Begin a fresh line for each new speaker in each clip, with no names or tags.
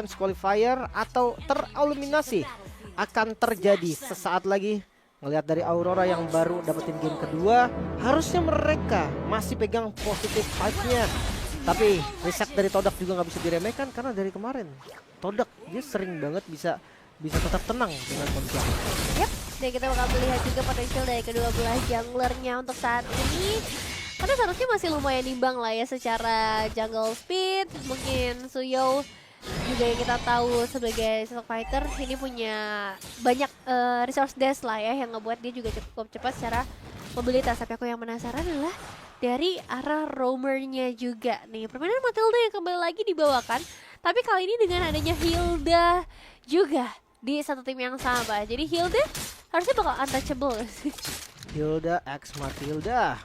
qualifier atau tereliminasi akan terjadi sesaat lagi. Ngelihat dari Aurora yang baru dapetin game kedua, harusnya mereka masih pegang positif vibe-nya. Tapi reset dari Todak juga nggak bisa diremehkan karena dari kemarin Todak dia sering banget bisa tetap tenang dengan kondisi.
Yap, dan kita bakal melihat juga potensial dari kedua belah junglernya untuk saat ini. Karena seharusnya masih lumayan imbang lah ya secara jungle speed. Mungkin Suyo juga yang kita tahu sebagai sosok fighter ini punya banyak resource dash lah ya yang ngebuat dia juga cukup cepat secara mobilitas. Tapi aku yang penasaran adalah dari arah roamernya juga nih. Permainan Matilda yang kembali lagi dibawakan, tapi kali ini dengan adanya Hilda juga di satu tim yang sama. Jadi Hilda harusnya bakal untouchable sih.
Hilda X Matilda,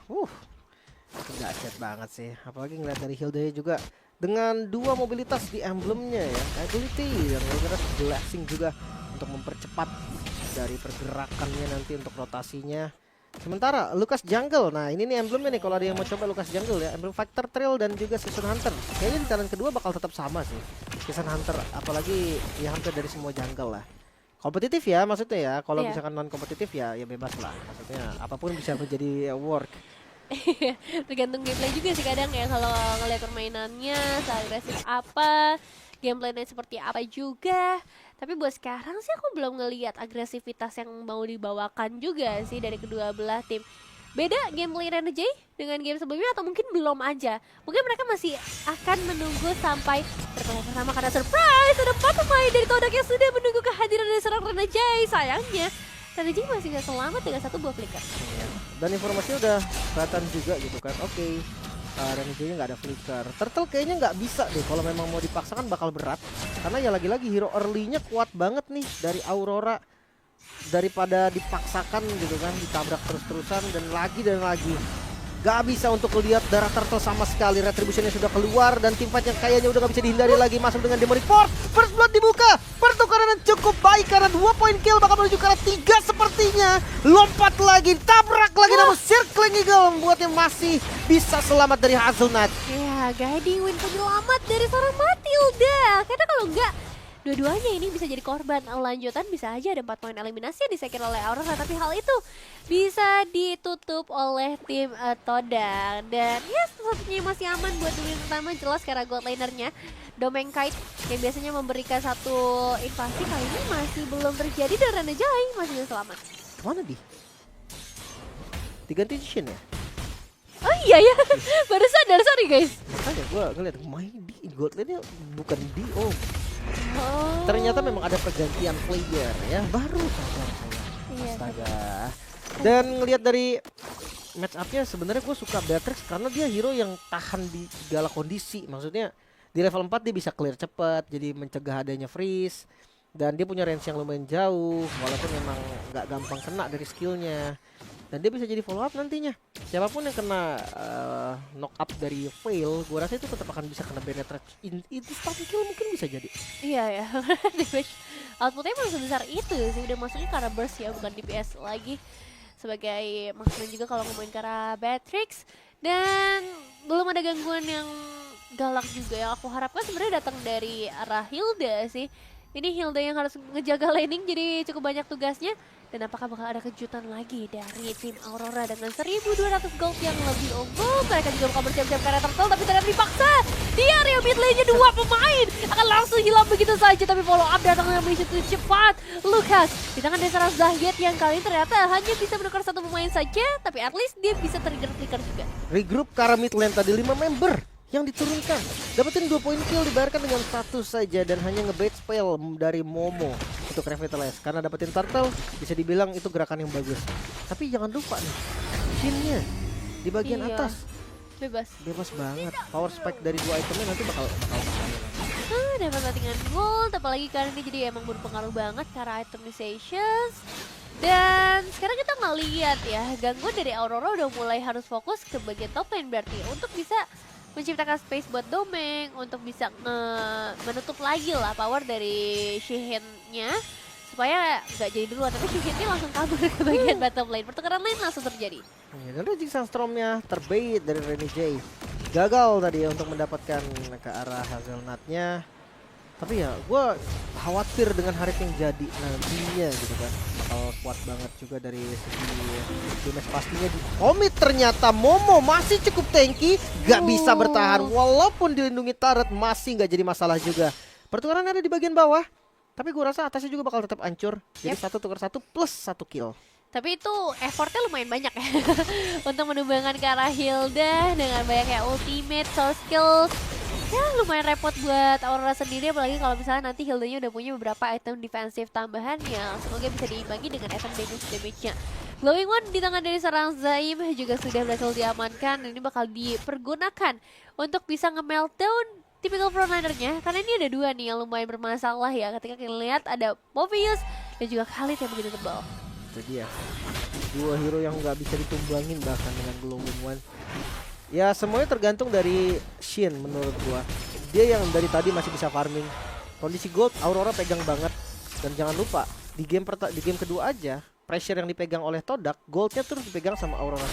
dahsyat banget sih. Apalagi ngeliat dari Hilda juga dengan dua mobilitas di emblemnya ya, agility dan blessing juga untuk mempercepat dari pergerakannya nanti untuk rotasinya. Sementara Lucas Jungle, nah ini nih emblemnya nih kalau ada yang mau coba Lucas Jungle ya, emblem Factor Trail dan juga Season Hunter. Kayaknya di talent kedua bakal tetap sama sih, Season Hunter, apalagi ya hampir dari semua jungle lah. Kompetitif ya maksudnya ya, kalau misalkan non kompetitif ya bebas lah, maksudnya apapun bisa menjadi work.
Tergantung gameplay juga sih kadang ya, kalau ngeliat permainannya seagresif apa, gameplaynya seperti apa juga. Tapi buat sekarang sih aku belum ngelihat agresivitas yang mau dibawakan juga sih dari kedua belah tim. Beda gameplay Renegade dengan game sebelumnya atau mungkin belum aja. Mungkin mereka masih akan menunggu sampai terpilih pertama karena surprise ada 4 pemain dari Todak yang sudah menunggu kehadiran dari seorang Renegade. Sayangnya Renegade masih gak selamat dengan satu buah flicker.
Dan informasinya udah kelihatan juga gitu kan. Oke, Renegade-nya nggak ada flicker. Turtle kayaknya nggak bisa deh, kalau memang mau dipaksakan bakal berat. Karena ya lagi-lagi hero early-nya kuat banget nih dari Aurora. Daripada dipaksakan gitu kan, ditabrak terus-terusan dan lagi gak bisa untuk lihat darah Turtle sama sekali. Retributionnya sudah keluar dan teamfight yang kayaknya udah gak bisa dihindari lagi masuk dengan Demonic Force. First blood dibuka, pertukaran yang cukup baik karena 2 point kill bakal menuju ke arah 3 sepertinya. Lompat lagi, tabrak lagi, namun Circling Eagle membuatnya masih bisa selamat dari Hazelnut.
Ya, guiding win penyelamat dari seorang Matilda. Karena kalau enggak, dua-duanya ini bisa jadi korban lanjutan, bisa aja ada 4 poin eliminasi yang disecure oleh Aurora, tapi hal itu bisa ditutup oleh tim Todak. Dan ya satu-satunya yang masih aman buat dulu yang pertama jelas karena gold lanernya Domain Kite yang biasanya memberikan satu invasi kali ini masih belum terjadi dan Renegade masih bisa selamat.
Mana di? Diganti Shin ya?
Oh iya ya, baru sadar, sorry guys.
Makanya gue ngeliat main di gold lane-nya bukan di
Oh.
Ternyata memang ada pergantian player ya, baru sadar saya.
Iya,
Astaga. Dan ngelihat dari match up-nya sebenarnya gue suka Beatrix karena dia hero yang tahan di segala kondisi. Maksudnya di level 4 dia bisa clear cepat, jadi mencegah adanya freeze. Dan dia punya range yang lumayan jauh, walaupun memang nggak gampang kena dari skillnya. Dan dia bisa jadi follow up nantinya. Siapapun yang kena knock up dari fail, gue rasa itu tetap akan bisa kena penetrate instant kill, mungkin bisa jadi.
Iya ya, damage outputnya emang sebesar itu sih, udah masuknya ke arah burst ya, bukan DPS lagi. Sebagai maksudnya juga kalau ngomongin ke arah Beatrix. Dan belum ada gangguan yang galak juga yang aku harapkan sebenarnya datang dari arah Hilda sih. Ini Hilda yang harus ngejaga laning jadi cukup banyak tugasnya. Dan apakah bakal ada kejutan lagi dari tim Aurora dengan 1.200 gold yang lebih unggul? Mereka juga bakal bersiap-siap karena Turtle, tapi ternyata dipaksa. Di area mid lane-nya 2 pemain akan langsung hilang begitu saja, tapi follow up datang dengan begitu cepat. Lucas di tangan Desara Zahiet yang kali ini ternyata hanya bisa menukar 1 pemain saja, tapi at least dia bisa trigger-trigger juga.
Regroup ke arah mid lane tadi 5 member yang diturunkan. Dapetin 2 poin kill dibayarkan dengan 1 saja dan hanya ngebait spell dari Momo untuk revitalize. Karena dapetin turtle bisa dibilang itu gerakan yang bagus. Tapi jangan lupa nih, shinnya di bagian atas. Bebas banget. Power spike dari 2 itemnya nanti bakal
Dapat battingan gold, apalagi karena ini jadi emang berpengaruh banget ke arah itemizations. Dan sekarang kita ngeliat ya, gangguan dari Aurora udah mulai harus fokus ke bagian top lane berarti untuk bisa menciptakan space buat Domeng, untuk bisa menutup lagi lah power dari Shihin-nya supaya nggak jadi duluan, tapi Shihin-nya langsung kabur ke bagian bottom lane. Pertukaran lane langsung terjadi.
Dan Raging Sunstorm-nya terbait dari Renegade. Gagal tadi untuk mendapatkan ke arah Hazelnut-nya. Tapi ya gue khawatir dengan Harith yang jadi nantinya gitu kan, bakal kuat banget juga dari segi damage. Pastinya di komit ternyata Momo masih cukup tanky, gak bisa bertahan walaupun dilindungi turret, masih gak jadi masalah juga. Pertukaran ada di bagian bawah, tapi gue rasa atasnya juga bakal tetap hancur. Jadi 1-1 plus 1 kill.
Tapi itu effortnya lumayan banyak ya untuk menumbangkan ke arah Hilda dengan banyaknya ultimate, source skill. Ya lumayan repot buat Aurora sendiri, apalagi kalau misalnya nanti Hildanya udah punya beberapa item defensif tambahannya. Semoga bisa diimbangi dengan item damage-nya. Glowing One di tangan dari seorang Zaim juga sudah berhasil diamankan, dan ini bakal dipergunakan untuk bisa nge-meltdown typical frontliner-nya, karena ini ada dua nih yang lumayan bermasalah ya. Ketika kita lihat ada Mobius dan juga Khalid yang begitu tebal.
Itu dia, dua hero yang nggak bisa ditumbangin bahkan dengan Glowing One. Ya semuanya tergantung dari Shin menurut gua. Dia yang dari tadi masih bisa farming. Kondisi gold Aurora pegang banget. Dan jangan lupa di game kedua aja pressure yang dipegang oleh Todak, goldnya terus dipegang sama Aurora.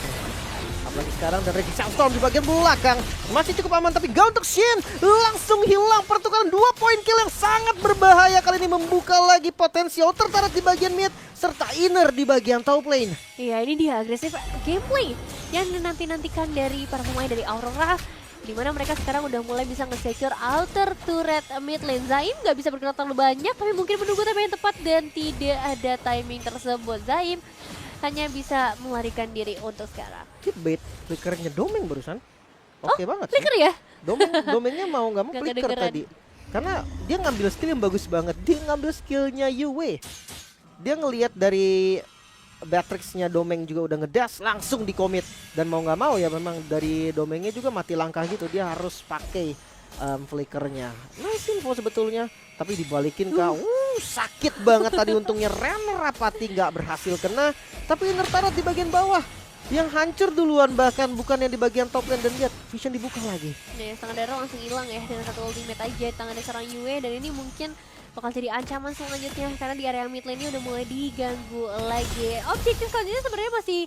Apalagi sekarang dan Reggie Sandstorm di bagian belakang masih cukup aman, tapi gak untuk Shin langsung hilang. Pertukaran 2 poin kill yang sangat berbahaya kali ini membuka lagi potensial tertarik di bagian mid serta inner di bagian top lane.
Iya, ini dia agresif gameplay yang dinanti-nantikan dari para pemain dari Aurora, dimana mereka sekarang udah mulai bisa nge-secure outer turret mid lane. Zaim gak bisa bergerak terlalu banyak, tapi mungkin menunggu timing yang tepat dan tidak ada timing tersebut. Zaim hanya bisa melarikan diri untuk sekarang.
Dia bait flickernya Domeng barusan. Oke banget sih.
Flicker ya?
Domengnya mau nggak mau
Gak
flicker
kedengeran.
tadi. Karena dia ngambil skill yang bagus banget. Dia ngambil skillnya Yue. Dia ngelihat dari Beatrix-nya Domeng juga udah ngedas, langsung di commit. Dan mau nggak mau ya memang dari Domengnya juga mati langkah gitu. Dia harus pakai flickernya. Nice info sebetulnya. Tapi dibalikin ke sakit banget tadi untungnya Ren Rapati nggak berhasil kena. Tapi inner turret di bagian bawah yang hancur duluan, bahkan bukan yang di bagian top lane. Dan lihat vision dibuka lagi.
Nih, setengah darah langsung hilang ya dengan satu ultimate aja di tangan dari seorang Yue, dan ini mungkin bakal jadi ancaman selanjutnya karena di area mid lane ini udah mulai diganggu lagi. Objektif selanjutnya sebenarnya masih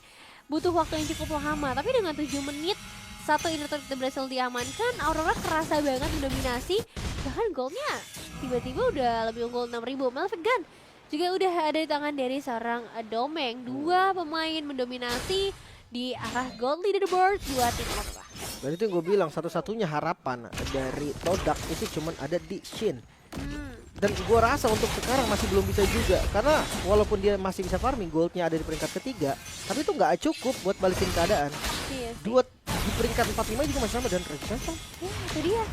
butuh waktu yang cukup lama, tapi dengan 7 menit satu inner turret berhasil diamankan, Aurora kerasa banget mendominasi. Bahkan goldnya tiba-tiba udah lebih unggul 6.000. Malefic Gun juga udah ada di tangan dari seorang Domeng. Dua pemain mendominasi di arah gold leaderboard buat tim Aurora.
Dan itu yang gue bilang, satu-satunya harapan dari Todak itu cuman ada di Shin. Dan gue rasa untuk sekarang masih belum bisa juga, karena walaupun dia masih bisa farming, goldnya ada di peringkat ketiga, tapi itu nggak cukup buat balikin keadaan.
Iya sih.
Dua di peringkat 45 juga masih sama dan Resistance.
Ya, itu dia.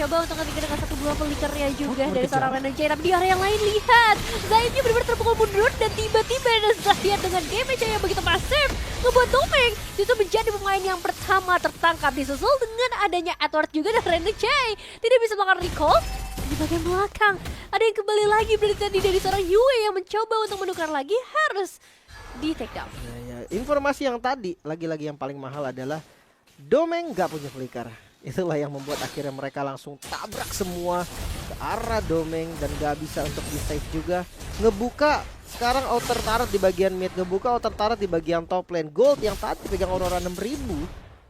Coba untuk ketiga dengan satu buah flickernya juga
Oh,
dari
dikejar.
seorang Random J. Tapi di area yang lain lihat, Zaimnya benar-benar terpukul mundur dan tiba-tiba ada Zahir dengan damage yang begitu masif ngebuat Domeng justru menjadi pemain yang pertama tertangkap, disusul dengan adanya Edward juga dan Random J. Tidak bisa melakukan recall. Di bagian belakang ada yang kembali lagi berarti tadi dari seorang Yue yang mencoba untuk menukar lagi, harus di take down.
Ya, informasi yang tadi lagi-lagi yang paling mahal adalah Domeng nggak punya flicker. Itulah yang membuat akhirnya mereka langsung tabrak semua ke arah Domeng dan gak bisa untuk di save juga. Ngebuka sekarang outer turret di bagian mid, ngebuka outer turret di bagian top lane. Gold yang tadi pegang Aurora 6.000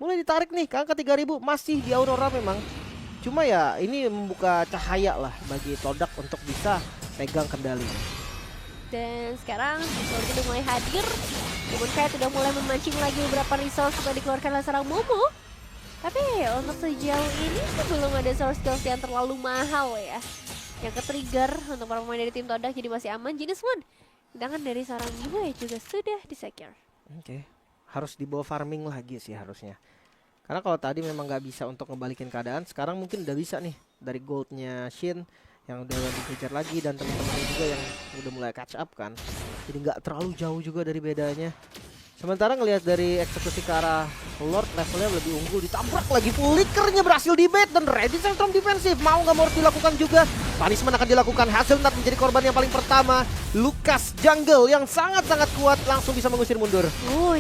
mulai ditarik nih ke angka 3.000, masih di Aurora memang. Cuma ya ini membuka cahaya lah bagi Todak untuk bisa pegang kendali.
Dan sekarang Gold udah mulai hadir, namun kayak udah mulai memancing lagi beberapa resource untuk dikeluarkan oleh seorang Momo. Tapi untuk sejauh ini sih belum ada source skills yang terlalu mahal ya, yang ke-trigger untuk para pemain dari tim Todak, jadi masih aman. Jenis One, sedangkan dari seorang Yue juga sudah di-secure.
Oke, harus dibawa farming lagi sih harusnya. Karena kalau tadi memang nggak bisa untuk ngebalikin keadaan, sekarang mungkin udah bisa nih dari goldnya Shin yang udah dikejar lagi dan teman-teman juga yang udah mulai catch up kan. Jadi nggak terlalu jauh juga dari bedanya. Sementara ngelihat dari eksekusi ke arah Lord, levelnya lebih unggul, ditabrak lagi, flickernya berhasil di-bait dan ready Centrum defensif. Mau nggak mau harus dilakukan juga. Punishment akan dilakukan, Hazelnut menjadi korban yang paling pertama. Lucas Jungle yang sangat-sangat kuat langsung bisa mengusir mundur.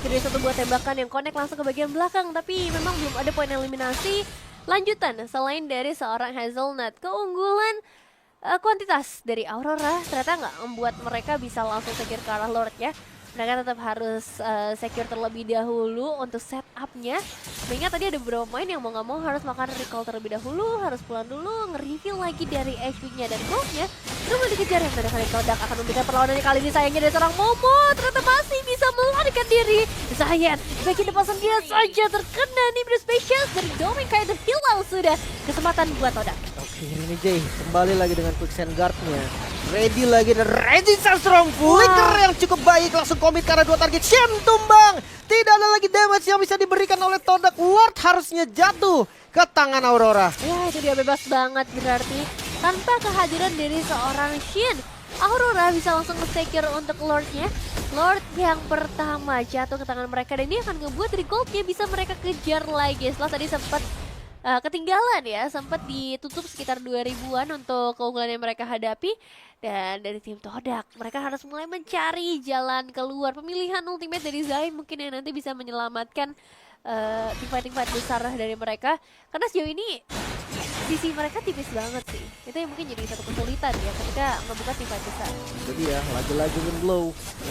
Itu dia satu buah tembakan yang connect langsung ke bagian belakang, tapi memang belum ada poin eliminasi lanjutan selain dari seorang Hazelnut. Keunggulan kuantitas dari Aurora ternyata nggak membuat mereka bisa langsung secure ke arah Lord ya. mereka tetap harus secure terlebih dahulu untuk setupnya. Mengingat tadi ada beberapa pemain yang mau nggak mau harus makan recall terlebih dahulu, harus pulang dulu, nge-review lagi dari HP-nya dan gold-nya. Itu mau dikejar yang tadi kali Todak akan memberikan perlawanannya kali ini sayangnya dari seorang Momo. Ternyata masih bisa melarikan diri. Zayan, bagi depan dia saja terkena Nimble Special dari Doming kayak hilang sudah. Kesempatan buat Todak.
Oke, ini Jay kembali lagi dengan Quicksand Guard-nya. Ready lagi dan ready strong flicker yang cukup baik, langsung komit karena 2 target. Shen tumbang. Tidak ada lagi damage yang bisa diberikan oleh Todak. Lord harusnya jatuh ke tangan Aurora.
Ya, itu dia bebas banget berarti. Tanpa kehadiran dari seorang Shin, Aurora bisa langsung nge-secure untuk Lord-nya. Lord yang pertama jatuh ke tangan mereka dan ini akan ngebuat dari gold-nya bisa mereka kejar lagi. Setelah tadi sempat ketinggalan ya, sempat ditutup sekitar 2000-an untuk keunggulan yang mereka hadapi. Dan dari tim Todak, mereka harus mulai mencari jalan keluar. Pemilihan ultimate dari Zayn mungkin yang nanti bisa menyelamatkan team fight besar dari mereka. Karena sejauh ini sisi mereka tipis banget sih. Itu yang mungkin jadi satu kesulitan ya ketika membuka tim fight besar.
Jadi ya, lagi-lagi Windblow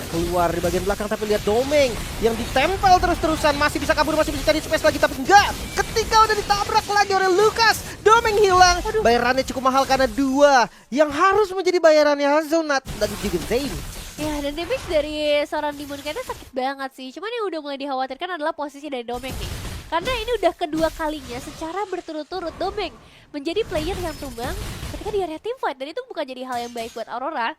keluar di bagian belakang, tapi lihat Domeng yang ditempel terus-terusan, masih bisa kabur, masih bisa cari space lagi, tapi enggak. Ketika udah ditabrak lagi oleh Lucas, Domeng hilang. Bayarannya cukup mahal karena 2 yang harus menjadi bayarannya Hazonat dan juga Zayn.
Ya, dan damage dari seorang Demon kayaknya sakit banget sih. Cuman yang udah mulai dikhawatirkan adalah posisi dari Domeng nih. Karena ini udah kedua kalinya secara berturut-turut Domeng menjadi player yang tumbang ketika di area teamfight. Dan itu bukan jadi hal yang baik buat Aurora.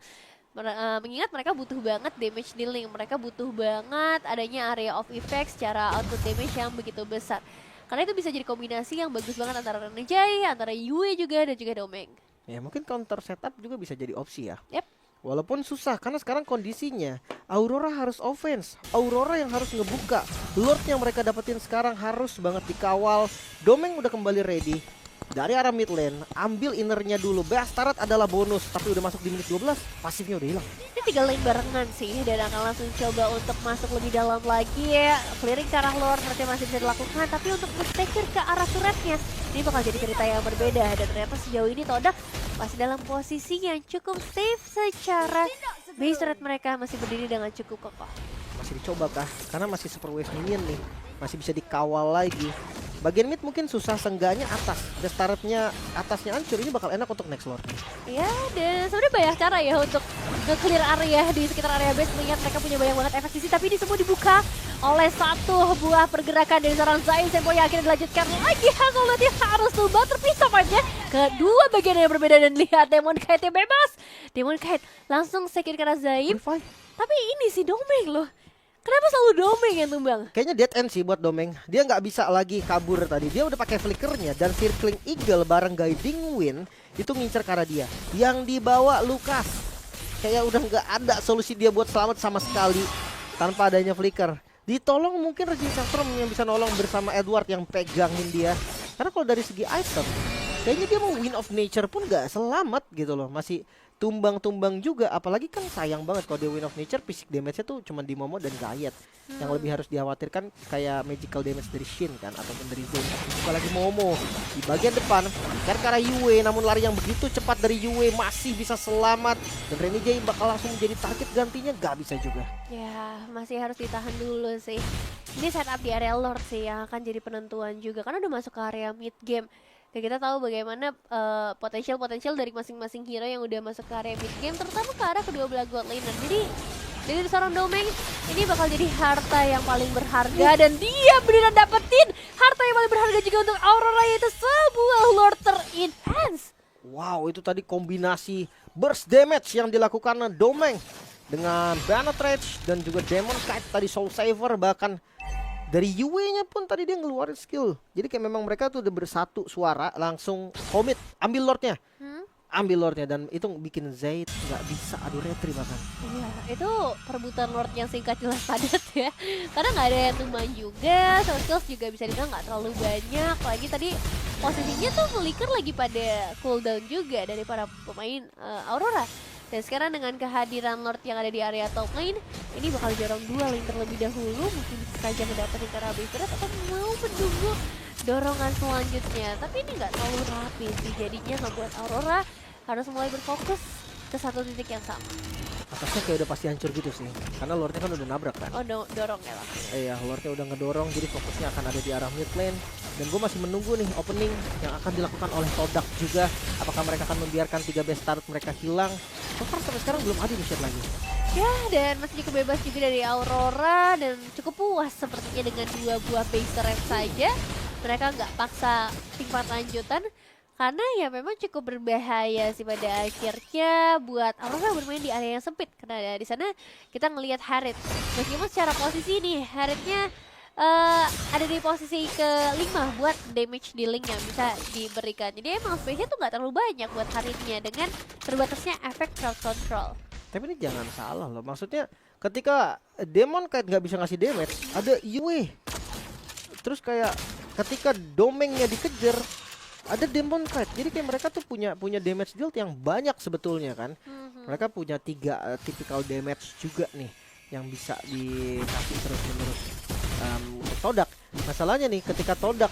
Mengingat mereka butuh banget damage dealing. Mereka butuh banget adanya area of effect secara output damage yang begitu besar. Karena itu bisa jadi kombinasi yang bagus banget antara Renejai, antara Yue juga, dan juga Domeng.
Ya mungkin counter setup juga bisa jadi opsi ya.
Yep.
Walaupun susah karena sekarang kondisinya Aurora harus offense, Aurora yang harus ngebuka. Lord yang mereka dapetin sekarang harus banget dikawal. Domeng udah kembali ready dari arah mid lane, ambil innernya dulu. Bastard adalah bonus, tapi udah masuk di menit 12, pasifnya udah hilang.
Ini 3 lane barengan sih dan akan langsung coba untuk masuk lebih dalam lagi. Clearing ke arah Lord berarti masih bisa dilakukan, tapi untuk men-secure ke arah turretnya ini bakal jadi cerita yang berbeda. Dan ternyata sejauh ini Todak masih dalam posisi yang cukup safe secara base turret mereka masih berdiri dengan cukup kokoh.
Masih dicoba kah? Karena masih super wave minion nih, masih bisa dikawal lagi. Bagian mid mungkin susah, sengganya atas. Destartnya atasnya hancur, ini bakal enak untuk next Lord.
Ya, dan sebenarnya banyak cara ya untuk nge-clear area di sekitar area base. Mengingat mereka punya banyak banget efek sisi, tapi ini semua dibuka oleh satu buah pergerakan dari seorang Zayn. Sempo yang akhirnya dilanjutkan lagi. Hazolotnya harus tumbang, terpisah fightnya. Kedua bagian yang berbeda dan lihat Demon Kite yang bebas. Demon Kite langsung secure karena Zayn. Tapi ini si Domeng loh. Kenapa selalu Domeng yang tumbang?
Kayaknya dead end sih buat Domeng. Dia nggak bisa lagi kabur tadi. Dia udah pakai flickernya dan circling eagle bareng guiding wind itu ngincer ke arah dia. Yang dibawa Lucas. Kayak udah nggak ada solusi dia buat selamat sama sekali tanpa adanya flicker. Ditolong mungkin Regina Storm yang bisa nolong bersama Edward yang pegangin dia. Karena kalau dari segi item, kayaknya dia mau Wind of Nature pun nggak selamat gitu loh. Masih tumbang-tumbang juga, apalagi kan sayang banget kalau dia Wind of Nature, fisik damage-nya tuh cuma di Momo dan Zayat. Yang lebih harus dikhawatirkan kayak magical damage dari Shin kan, ataupun dari Zayn. Buka lagi Momo di bagian depan, kan ke arah Yue, namun lari yang begitu cepat dari Yue masih bisa selamat. Dan Renijay bakal langsung menjadi target gantinya, gak bisa juga.
Ya, masih harus ditahan dulu sih. Ini setup di area Lord sih yang akan jadi penentuan juga, karena udah masuk ke area mid game. Dan kita tahu bagaimana potensial dari masing-masing hero yang udah masuk ke area mid game, terutama ke arah kedua belah god laner. Jadi dari seorang Domeng ini bakal jadi harta yang paling berharga, dan dia beneran dapetin harta yang paling berharga juga untuk Aurora, yaitu sebuah Lord ter-enhance.
Wow, itu tadi kombinasi burst damage yang dilakukan Domeng dengan Banner Rage dan juga Demon Kite tadi, Soul Saver, bahkan dari Yue-nya pun tadi dia ngeluarin skill. Jadi kayak memang mereka tuh udah bersatu suara, langsung komit, ambil Lordnya. Ambil Lordnya, dan itu bikin Zayd nggak bisa adu retri bahkan.
Iya, itu perebutan Lord yang singkat jelas padat ya. Karena nggak ada yang tumbang juga, soul skills juga bisa dibilang nggak terlalu banyak. Lagi tadi posisinya tuh Flicker lagi pada cooldown juga dari para pemain Aurora. Dan sekarang dengan kehadiran Lord yang ada di area top lane, ini bakal dorong 2 lane terlebih dahulu. Mungkin bisa saja mendapatkan Karabi Berat atau mau menunggu dorongan selanjutnya. Tapi ini nggak terlalu rapi sih, jadinya ngebuat Aurora harus mulai berfokus ke satu titik yang sama.
Atasnya kayak udah pasti hancur gitu sih. Karena Lordnya kan udah nabrak kan.
Oh, dorong ya langsung.
Iya, Lordnya udah ngedorong, jadi fokusnya akan ada di arah mid lane. Dan gue masih menunggu nih opening yang akan dilakukan oleh Todak juga. Apakah mereka akan membiarkan 3 best start mereka hilang? So far sampai sekarang belum ada initiate lagi.
Ya, dan masih cukup bebas juga dari Aurora dan cukup puas sepertinya dengan 2 buah base turret saja. Mereka nggak paksa tingkat lanjutan karena ya memang cukup berbahaya sih pada akhirnya buat Aurora bermain di area yang sempit karena di sana kita ngelihat Harith. Meskipun secara posisi nih Harithnya ada di posisi ke-5 buat damage dealing yang bisa diberikan. Jadi emang space-nya tuh nggak terlalu banyak buat Harithnya dengan terbatasnya efek crowd control.
Tapi ini jangan salah loh, maksudnya ketika Demon Knight nggak bisa ngasih damage, ada Yue. Terus kayak ketika Domengnya dikejar, ada Demon Knight. Jadi kayak mereka tuh punya damage deal yang banyak sebetulnya kan. Mereka punya 3 typical damage juga nih yang bisa dikasih terus menerus Todak. Masalahnya nih ketika Todak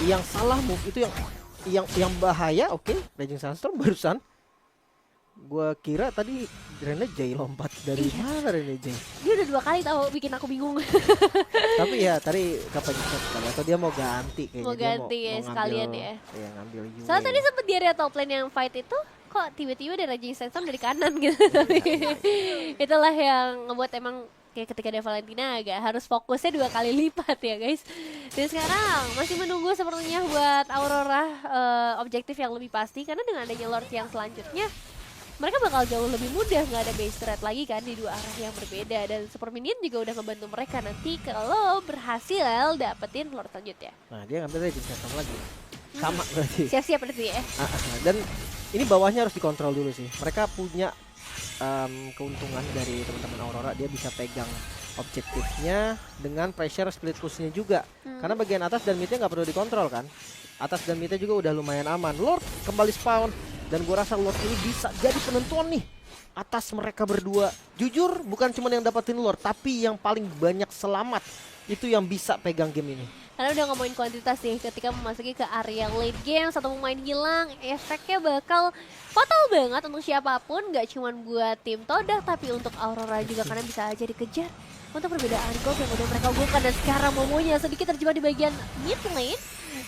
yang salah move itu yang bahaya. Oke, Raging Sandstorm barusan gua kira tadi Rene Jay lompat dari mana Rene Jay.
Dia udah 2 kali tahu bikin aku bingung.
Tapi ya tadi kapan kali atau dia mau ganti kayaknya.
Mau ganti ya sekalian ya.
Iya, ngambil Yue.
Soalnya tadi sempet di area top lane yang fight itu kok tiba-tiba ada Raging Sandstorm dari kanan gitu. Itulah yang ngebuat emang kayak ketika ada Valentina agak harus fokusnya 2 kali lipat ya guys. Dan sekarang masih menunggu sepertinya buat Aurora objektif yang lebih pasti karena dengan adanya Lord yang selanjutnya mereka bakal jauh lebih mudah, nggak ada base threat lagi kan di 2 arah yang berbeda. Dan Super Minion juga udah ngebantu mereka nanti kalau berhasil dapetin Lord selanjutnya.
Nah, dia ngambil Raging Sandstorm lagi. Sama berarti.
Siap-siap berarti ya.
Dan ini bawahnya harus dikontrol dulu sih. Mereka punya keuntungan dari teman-teman Aurora, dia bisa pegang objektifnya dengan pressure split pushnya juga. Karena bagian atas dan midnya nggak perlu dikontrol kan. Atas dan midnya juga udah lumayan aman. Lord kembali spawn dan gua rasa Lord ini bisa jadi penentuan nih atas mereka berdua. Jujur bukan cuma yang dapetin Lord, tapi yang paling banyak selamat itu yang bisa pegang game ini.
Karena udah ngomongin kuantitas nih, ketika memasuki ke area late game, satu pemain hilang, efeknya bakal fatal banget untuk siapapun, gak cuma buat tim Todak, tapi untuk Aurora juga karena bisa aja dikejar untuk perbedaan gold yang udah mereka unggulkan. Dan sekarang Momonya sedikit terjebak di bagian mid lane,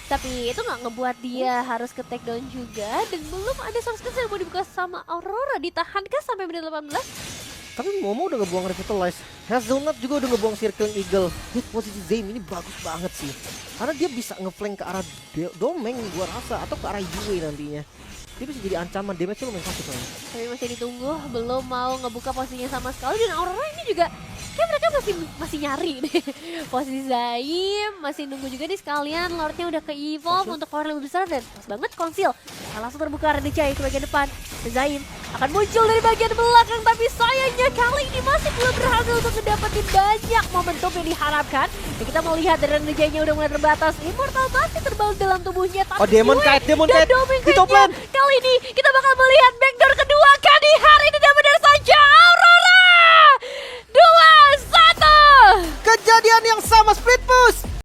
tapi itu nggak ngebuat dia harus ke take down juga, dan belum ada source yang mau dibuka sama Aurora. Ditahankah sampai menit 18?
Tapi Momo udah ngebuang Revitalize, Hazelnut juga udah ngebuang Circling Eagle. Hit posisi Zayn ini bagus banget sih, karena dia bisa ngeflank ke arah Domeng gua rasa, atau ke arah Yue nantinya. Dia bisa jadi ancaman, damage-nya lumayan sakit soalnya.
Tapi masih ditunggu, belum mau ngebuka posisinya sama sekali. Dan Aurora ini juga kayak mereka masih nyari deh. Posisi Zaim masih nunggu juga nih sekalian. Lordnya udah ke evolve untuk power lebih besar dan pas banget konsil. Langsung terbuka Renejai ke bagian depan. Dan Zaim akan muncul dari bagian belakang, tapi sayangnya kali ini masih belum berhasil untuk mendapatkan banyak momentum yang diharapkan. Dan kita melihat dari Renejainya udah mulai terbatas. Immortal masih terbalut dalam tubuhnya. Tapi
Demon Knight,
Domeng
di top lane.
kali ini kita bakal melihat backdoor kedua kan di hari ini dan benar